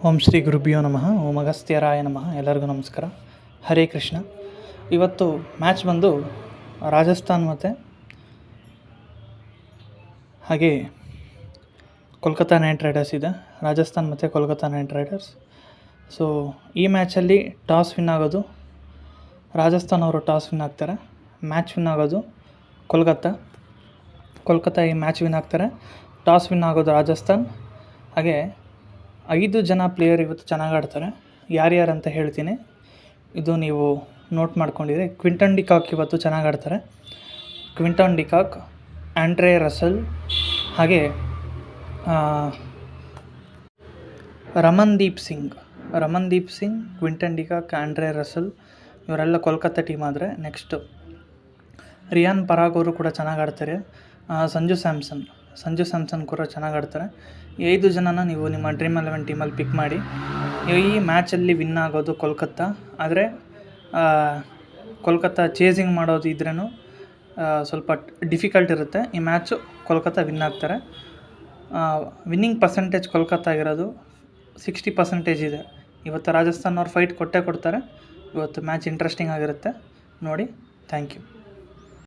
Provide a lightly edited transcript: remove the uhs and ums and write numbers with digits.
ಓಂ ಶ್ರೀ ಗುರುಭ್ಯೋ ನಮಃ. ಓಂ ಅಗಸ್ತ್ಯರಾಯ ನಮಃ. ಎಲ್ಲರಿಗೂ ನಮಸ್ಕಾರ. ಹರೇ ಕೃಷ್ಣ. ಇವತ್ತು ಮ್ಯಾಚ್ ಬಂದು ರಾಜಸ್ಥಾನ್ ಮತ್ತು ಹಾಗೆ ಕೋಲ್ಕತ್ತಾ ನೈಟ್ ರೈಡರ್ಸ್ ಇದೆ. ರಾಜಸ್ಥಾನ್ ಮತ್ತು ಕೋಲ್ಕತ್ತಾ ನೈಟ್ ರೈಡರ್ಸ್. ಸೊ ಈ ಮ್ಯಾಚಲ್ಲಿ ಟಾಸ್ ವಿನ್ ಆಗೋದು ರಾಜಸ್ಥಾನ್ ಅವರು ಟಾಸ್ ವಿನ್ ಆಗ್ತಾರೆ. ಮ್ಯಾಚ್ ವಿನ್ ಆಗೋದು ಕೋಲ್ಕತ್ತಾ ಈ ಮ್ಯಾಚ್ ವಿನ್ ಆಗ್ತಾರೆ. ಟಾಸ್ ವಿನ್ ಆಗೋದು ರಾಜಸ್ಥಾನ್. ಹಾಗೆ 5 ಜನ ಪ್ಲೇಯರ್ ಇವತ್ತು ಚೆನ್ನಾಗಿ ಆಡ್ತಾರೆ. ಯಾರ್ಯಾರು ಅಂತ ಹೇಳ್ತೀನಿ, ಇದು ನೀವು ನೋಟ್ ಮಾಡ್ಕೊಂಡಿರಿ. ಕ್ವಿಂಟನ್ ಡಿಕಾಕ್ ಇವತ್ತು ಚೆನ್ನಾಗಿ ಆಡ್ತಾರೆ. ಕ್ವಿಂಟನ್ ಡಿಕಾಕ್, ಆಂಡ್ರೆ ರಸಲ್, ಹಾಗೆ Ramandeep Singh, Quinton de Kock, Andre Russell ಇವರೆಲ್ಲ ಕೋಲ್ಕತ್ತಾ ಟೀಮ್ ಆದರೆ, ನೆಕ್ಸ್ಟು ರಿಯಾನ್ ಪರಾಗ್ ಅವರು ಕೂಡ ಚೆನ್ನಾಗಿ ಆಡ್ತಾರೆ. ಸಂಜು ಸ್ಯಾಮ್ಸನ್ ಕೂಡ ಚೆನ್ನಾಗಿ ಆಡ್ತಾರೆ. ಈ 5 ಜನನ ನೀವು ನಿಮ್ಮ ಡ್ರೀಮ್ 11 ಟೀಮಲ್ಲಿ ಪಿಕ್ ಮಾಡಿ. ಈ ಮ್ಯಾಚಲ್ಲಿ ವಿನ್ ಆಗೋದು ಕೋಲ್ಕತ್ತಾ. ಆದರೆ ಕೋಲ್ಕತ್ತಾ ಚೇಸಿಂಗ್ ಮಾಡೋದು ಇದ್ರೂ ಸ್ವಲ್ಪ ಡಿಫಿಕಲ್ಟ್ ಇರುತ್ತೆ. ಈ ಮ್ಯಾಚು ಕೋಲ್ಕತ್ತಾ ವಿನ್ ಆಗ್ತಾರೆ. ವಿನ್ನಿಂಗ್ ಪರ್ಸೆಂಟೇಜ್ ಕೋಲ್ಕತ್ತಾ ಆಗಿರೋದು 60% ಇದೆ. ಇವತ್ತು ರಾಜಸ್ಥಾನ್ ಅವ್ರು ಫೈಟ್ ಕೊಟ್ಟೇ ಕೊಡ್ತಾರೆ. ಇವತ್ತು ಮ್ಯಾಚ್ ಇಂಟ್ರೆಸ್ಟಿಂಗ್ ಆಗಿರುತ್ತೆ. ನೋಡಿ. Thank you.